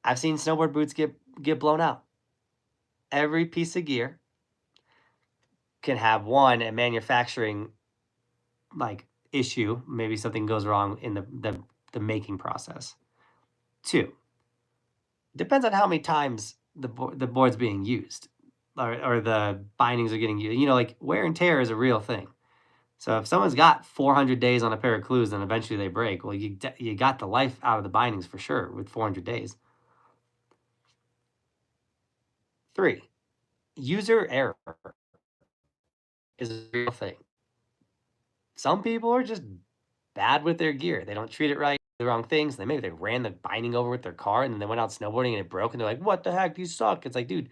A: I've seen snowboard boots get blown out. Every piece of gear can have, one, a manufacturing like issue. Maybe something goes wrong in the making process. Two, depends on how many times the board's being used, or the bindings are getting used. You know, like wear and tear is a real thing. So if someone's got 400 days on a pair of Clues, then eventually they break. Well, you got the life out of the bindings for sure with 400 days. 3, user error is a real thing. Some people are just bad with their gear. They don't treat it right, the wrong things. Maybe they ran the binding over with their car, and then they went out snowboarding and it broke, and they're like, "What the heck? You suck." It's like, dude,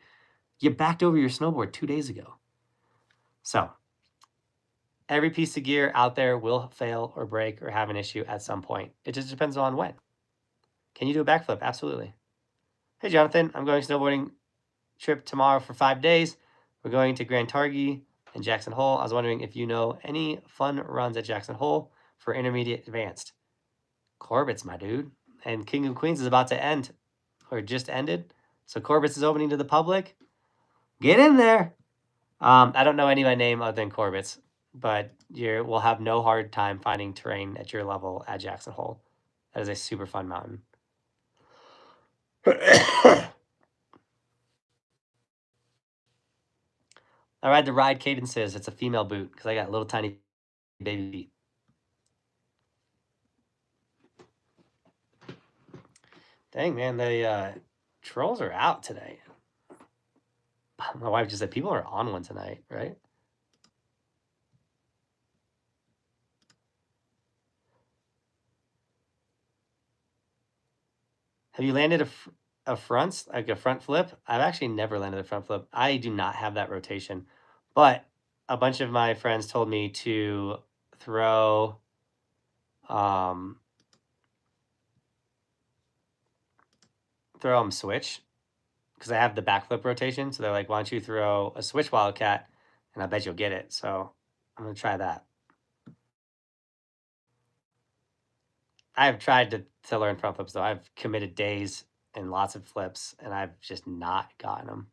A: you backed over your snowboard 2 days ago. So every piece of gear out there will fail or break or have an issue at some point. It just depends on when. Can you do a backflip? Absolutely. Hey, Johnathan, I'm going snowboarding trip tomorrow for 5 days. We're going to Grand Targhee and Jackson Hole. I was wondering if you know any fun runs at Jackson Hole for intermediate advanced. Corbett's, my dude. And King of Queens is about to end, or just ended. So Corbett's is opening to the public. Get in there. I don't know any by name other than Corbett's, but we'll have no hard time finding terrain at your level at Jackson Hole. That is a super fun mountain. I ride the Ride Cadences. It's a female boot because I got little tiny baby feet. Dang, man, the trolls are out today. My wife just said people are on one tonight, right? Have you landed a front, like a front flip? I've actually never landed a front flip. I do not have that rotation, but a bunch of my friends told me to throw switch, because I have the backflip rotation. So they're like, why don't you throw a switch wildcat, and I bet you'll get it. So I'm gonna try that. I have tried to learn front flips though. I've committed days and lots of flips, and I've just not gotten them.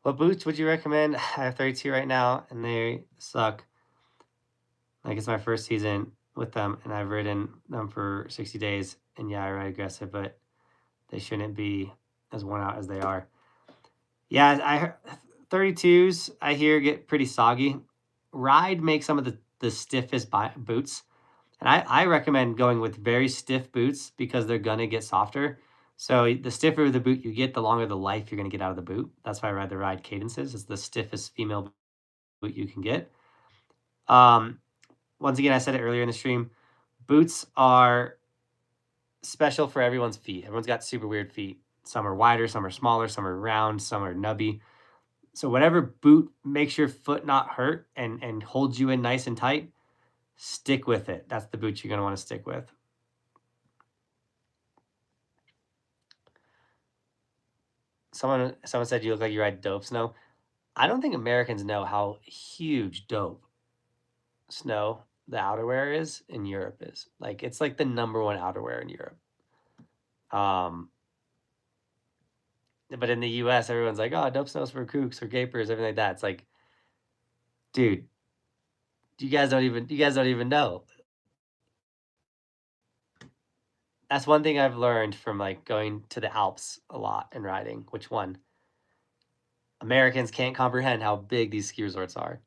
A: What boots would you recommend? I have 32 right now, and they suck. Like, it's my first season with them, and I've ridden them for 60 days. And yeah, I ride aggressive, but they shouldn't be as worn out as they are. Yeah, I heard 32s, I hear, get pretty soggy. Ride makes some of the stiffest boots. And I recommend going with very stiff boots because they're going to get softer. So the stiffer the boot you get, the longer the life you're going to get out of the boot. That's why I ride the Ride Cadences. It's the stiffest female boot you can get. Once again, I said it earlier in the stream, boots are special for everyone's feet. Everyone's got super weird feet. Some are wider, some are smaller, some are round, some are nubby. So whatever boot makes your foot not hurt and holds you in nice and tight, stick with it. That's the boot you're going to want to stick with. Someone said you look like you ride dope snow. I don't think Americans know how huge dope snow, the outerwear, is in Europe is. Like, it's like the number one outerwear in Europe. But in the US, everyone's like, oh, dope snow's for kooks or gapers, everything like that. It's like, dude, you guys don't even know. That's one thing I've learned from like going to the Alps a lot and riding. Which one? Americans can't comprehend how big these ski resorts are.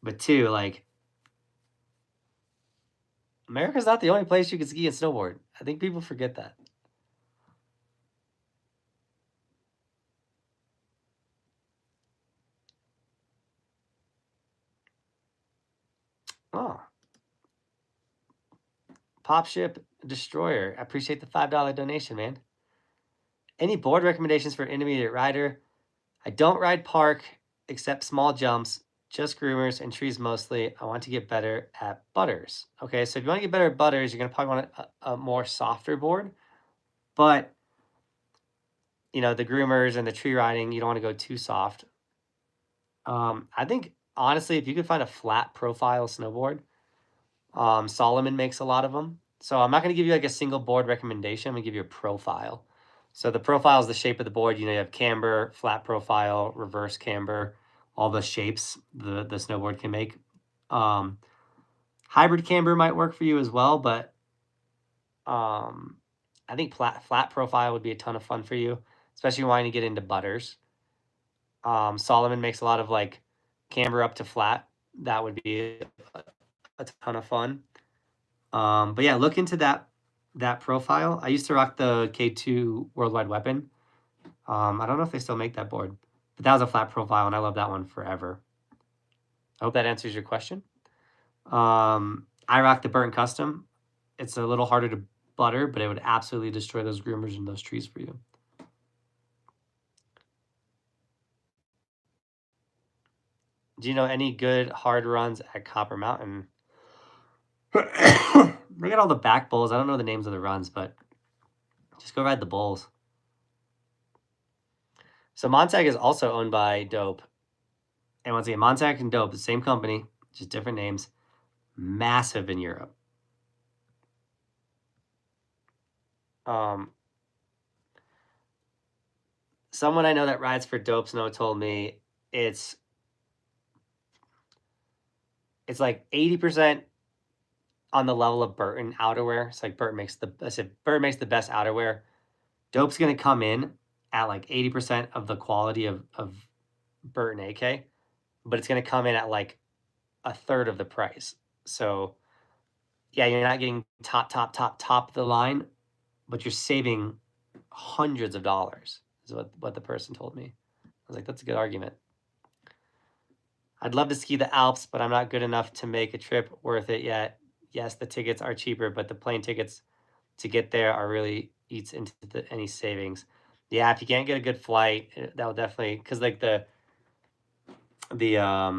A: But two, like, America's not the only place you can ski and snowboard. I think people forget that. Oh. Pop Ship Destroyer. I appreciate the $5 donation, man. Any board recommendations for intermediate rider? I don't ride park except small jumps, just groomers and trees mostly. I want to get better at butters. Okay, so if you want to get better at butters, you're going to probably want a more softer board. But, you know, the groomers and the tree riding, you don't want to go too soft. I think, honestly, if you could find a flat profile snowboard, Solomon makes a lot of them. So I'm not going to give you like a single board recommendation. I'm going to give you a profile. So the profile is the shape of the board. You know, you have camber, flat profile, reverse camber, all the shapes the snowboard can make. Hybrid camber might work for you as well, but I think flat profile would be a ton of fun for you, especially wanting to get into butters. Solomon makes a lot of like camber up to flat. That would be a ton of fun. But yeah, look into that profile. I used to rock the K2 Worldwide Weapon. I don't know if they still make that board, but that was a flat profile, and I love that one forever. I hope that answers your question. I rock the Burnt Custom. It's a little harder to butter, but it would absolutely destroy those groomers and those trees for you. Do you know any good hard runs at Copper Mountain? They got all the back bowls. I don't know the names of the runs, but just go ride the bowls. So Montag is also owned by Dope. And once again, Montag and Dope, the same company, just different names. Massive in Europe. Someone I know that rides for Dope Snow told me it's like 80% on the level of Burton outerwear. It's like Burton makes the best outerwear. Dope's gonna come in at like 80% of the quality of Burton AK, but it's gonna come in at like a third of the price. So yeah, you're not getting top of the line, but you're saving hundreds of dollars, is what the person told me. I was like, that's a good argument. I'd love to ski the Alps, but I'm not good enough to make a trip worth it yet. Yes, the tickets are cheaper, but the plane tickets to get there are really eats into any savings. Yeah, if you can't get a good flight, that'll definitely, because like the yeah,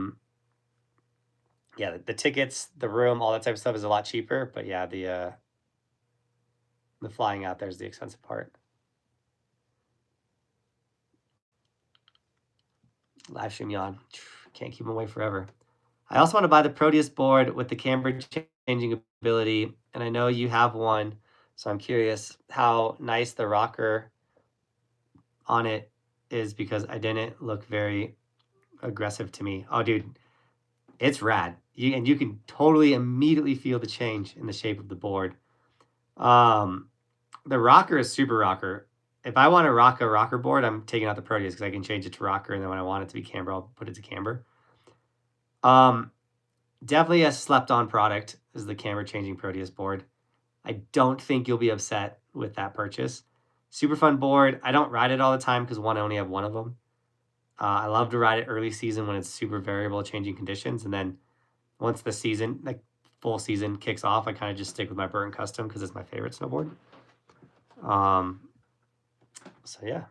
A: the tickets, the room, all that type of stuff is a lot cheaper. But yeah, the flying out there is the expensive part. Live stream yawn. Can't keep them away forever. I also want to buy the Proteus board with the camber changing ability, and I know you have one, so I'm curious how nice the rocker on it is, because I didn't look very aggressive to me. Oh, dude, it's rad. You can totally immediately feel the change in the shape of the board. The rocker is super rocker. If I want to rock a rocker board, I'm taking out the Proteus because I can change it to rocker, and then when I want it to be camber, I'll put it to camber. Definitely a slept-on product is the camber changing Proteus board. I don't think you'll be upset with that purchase. Super fun board. I don't ride it all the time because I only have one of them. I love to ride it early season when it's super variable, changing conditions, and then once the season, like full season, kicks off, I kind of just stick with my Burton Custom because it's my favorite snowboard. So yeah.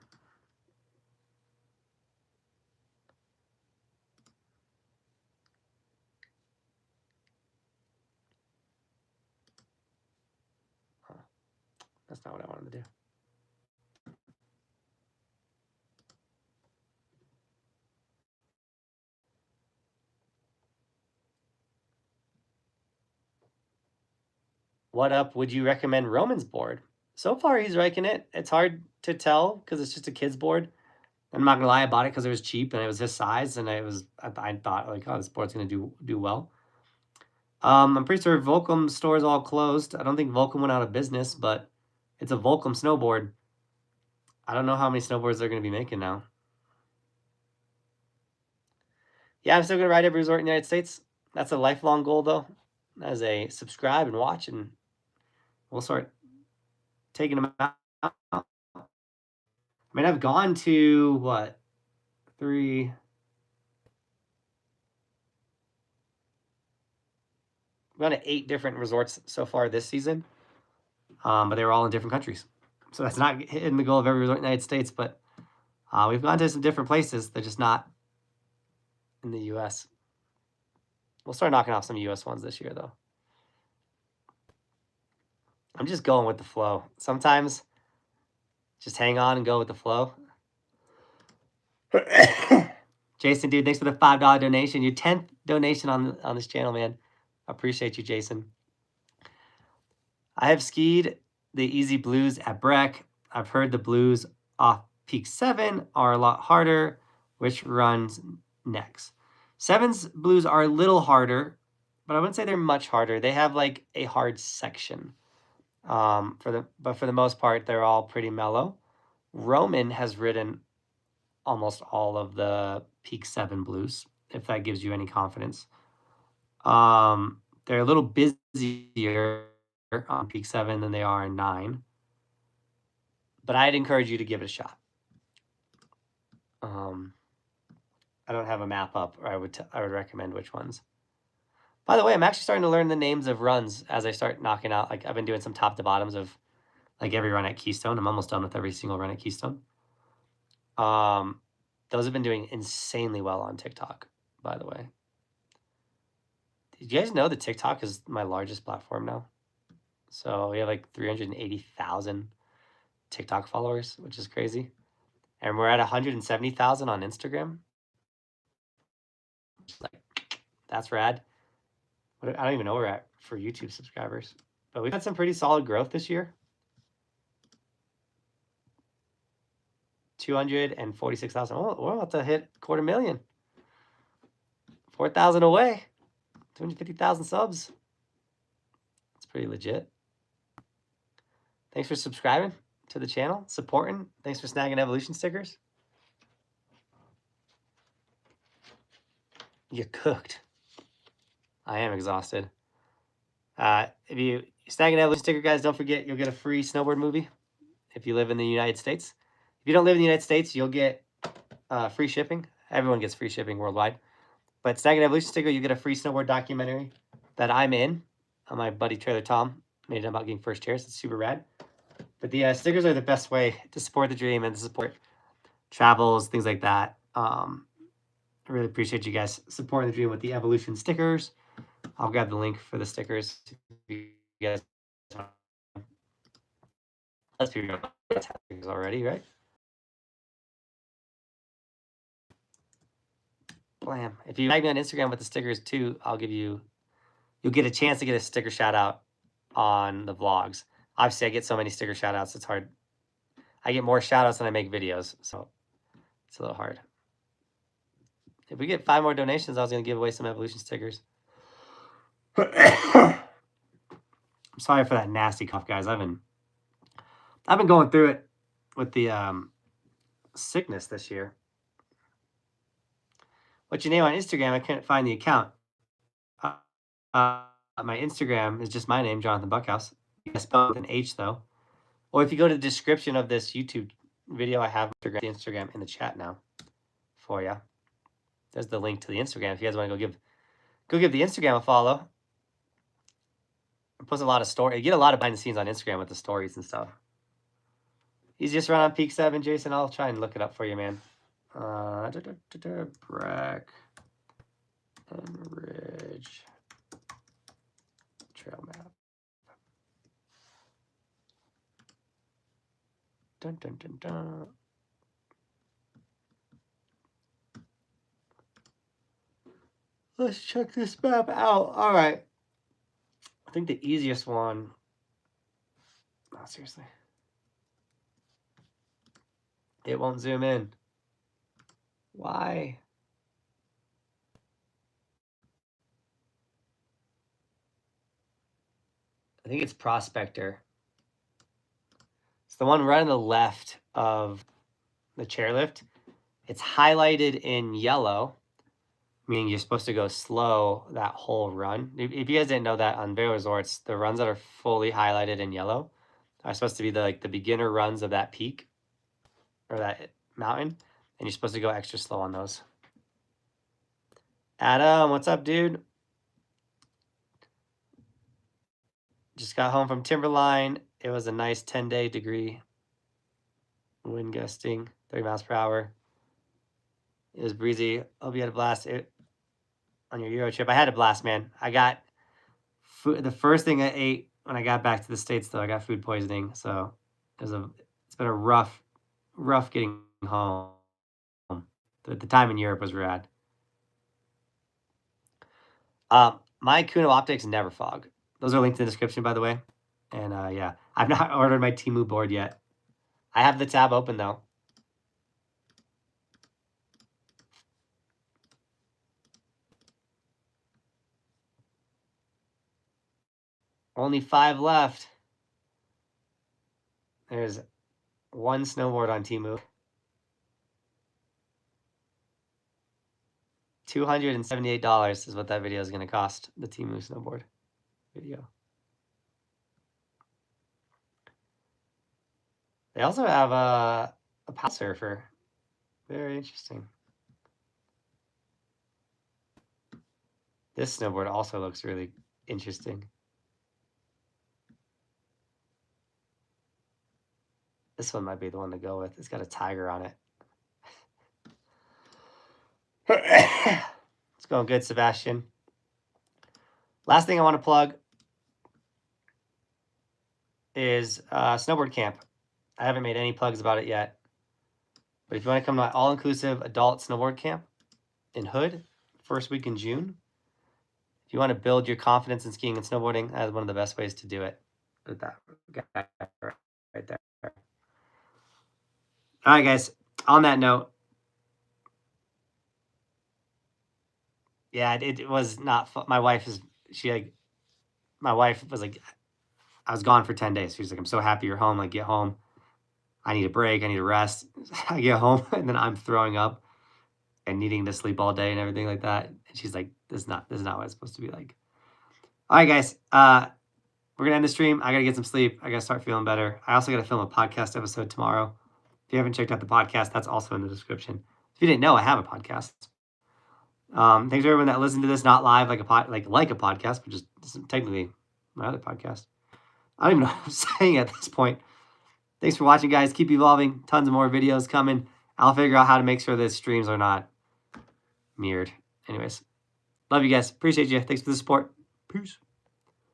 A: That's not what I wanted to do. What up would you recommend Roman's board? So far, he's liking it. It's hard to tell because it's just a kid's board. I'm not gonna lie, I bought it because it was cheap and it was his size, and I thought like, oh, this board's gonna do well. I'm pretty sure Volcom store is all closed. I don't think Volcom went out of business, but it's a Volcom snowboard. I don't know how many snowboards they're gonna be making now. Yeah, I'm still gonna ride every resort in the United States. That's a lifelong goal, though. As a subscribe and watch, and we'll start taking them out. I mean, I've gone to what, 3. I've gone to 8 different resorts so far this season, but they were all in different countries. So that's not hitting the goal of every resort in the United States, but we've gone to some different places. They're just not in the U.S. We'll start knocking off some U.S. ones this year, though. I'm just going with the flow. Sometimes just hang on and go with the flow. Jason, dude, thanks for the $5 donation. Your 10th donation on this channel, man. I appreciate you, Jason. I have skied the Easy Blues at Breck. I've heard the blues off Peak 7 are a lot harder. Which runs next? 7's blues are a little harder, but I wouldn't say they're much harder. They have like a hard section. But for the most part, they're all pretty mellow. Roman has ridden almost all of the Peak 7 blues, if that gives you any confidence. They're a little busier on Peak 7 than they are in 9. But I'd encourage you to give it a shot. I don't have a map up, or I would recommend which ones. By the way, I'm actually starting to learn the names of runs as I start knocking out. Like, I've been doing some top to bottoms of like every run at Keystone. I'm almost done with every single run at Keystone. Those have been doing insanely well on TikTok, by the way. Did you guys know that TikTok is my largest platform now? So we have like 380,000 TikTok followers, which is crazy. And we're at 170,000 on Instagram. Like, that's rad. I don't even know where we're at for YouTube subscribers. But we've had some pretty solid growth this year. 246,000. Oh, we're about to hit 250,000. 4,000 away. 250,000 subs. That's pretty legit. Thanks for subscribing to the channel, supporting. Thanks for snagging Evolution stickers. You're cooked. I am exhausted. If you snag an Evolution sticker, guys, don't forget you'll get a free snowboard movie if you live in the United States. If you don't live in the United States, you'll get free shipping. Everyone gets free shipping worldwide. But Snag an Evolution sticker, you get a free snowboard documentary that I'm in. My buddy Trailer Tom made it about getting first chairs. It's super rad. But the stickers are the best way to support the dream and to support travels, things like that. I really appreciate you guys supporting the dream with the Evolution stickers. I'll grab the link for the stickers if you guys want. Let's be real. That's stickers already, right? Blam. If you tag me on Instagram with the stickers too, you'll get a chance to get a sticker shout out on the vlogs. Obviously, I get so many sticker shout outs, it's hard. I get more shout outs than I make videos, so it's a little hard. If we get 5 more donations, I was going to give away some Evolution stickers. I'm sorry for that nasty cough, guys. I've been going through it with the sickness this year. What's your name on Instagram? I couldn't find the account. My Instagram is just my name, Johnathan Buckhouse. You can spell it with an H, though. Or if you go to the description of this YouTube video, I have the Instagram in the chat now for you. There's the link to the Instagram if you guys want to go give the Instagram a follow. I post a lot of stories. You get a lot of behind the scenes on Instagram with the stories and stuff. He's just run on Peak 7, Jason. I'll try and look it up for you, man. Brack and Ridge trail map. Dun, dun, dun, dun. Let's check this map out. All right. I think the easiest one. No, seriously. It won't zoom in. Why? I think it's Prospector. It's the one right on the left of the chairlift. It's highlighted in yellow, meaning you're supposed to go slow that whole run. If you guys didn't know that, on Vail Resorts, the runs that are fully highlighted in yellow are supposed to be the beginner runs of that peak or that mountain, and you're supposed to go extra slow on those. Adam, what's up, dude? Just got home from Timberline. It was a nice 10-day degree wind gusting, 30 miles per hour. It was breezy. Hope you had a blast on your Euro trip. I had a blast, man. I got food. The first thing I ate when I got back to the States, though, I got food poisoning. So it's been a rough getting home. The time in Europe was rad. My Kuno optics never fog. Those are linked in the description, by the way. And yeah, I've not ordered my Temu board yet. I have the tab open, though. Only 5 left. There's 1 snowboard on Temu. $278 is what that video is going to cost, the Temu snowboard video. They also have a power surfer. Very interesting. This snowboard also looks really interesting. This one might be the one to go with. It's got a tiger on it. It's going good, Sebastian. Last thing I want to plug is Snowboard Camp. I haven't made any plugs about it yet. But if you want to come to my all-inclusive adult snowboard camp in Hood, first week in June, if you want to build your confidence in skiing and snowboarding, that is one of the best ways to do it. With that guy right there. All right, guys. On that note, yeah, it was not fun. My wife was like, I was gone for 10 days. She was like, I'm so happy you're home. Like, get home. I need a break. I need a rest. I get home and then I'm throwing up and needing to sleep all day and everything like that. And she's like, this is not what it's supposed to be like. All right, guys. We're gonna end the stream. I gotta get some sleep. I gotta start feeling better. I also gotta film a podcast episode tomorrow. If you haven't checked out the podcast, that's also in the description. If you didn't know, I have a podcast. Thanks to everyone that listened to this, not live like a podcast, but just technically my other podcast. I don't even know what I'm saying at this point. Thanks for watching, guys. Keep evolving. Tons of more videos coming. I'll figure out how to make sure the streams are not mirrored. Anyways, love you guys. Appreciate you. Thanks for the support. Peace.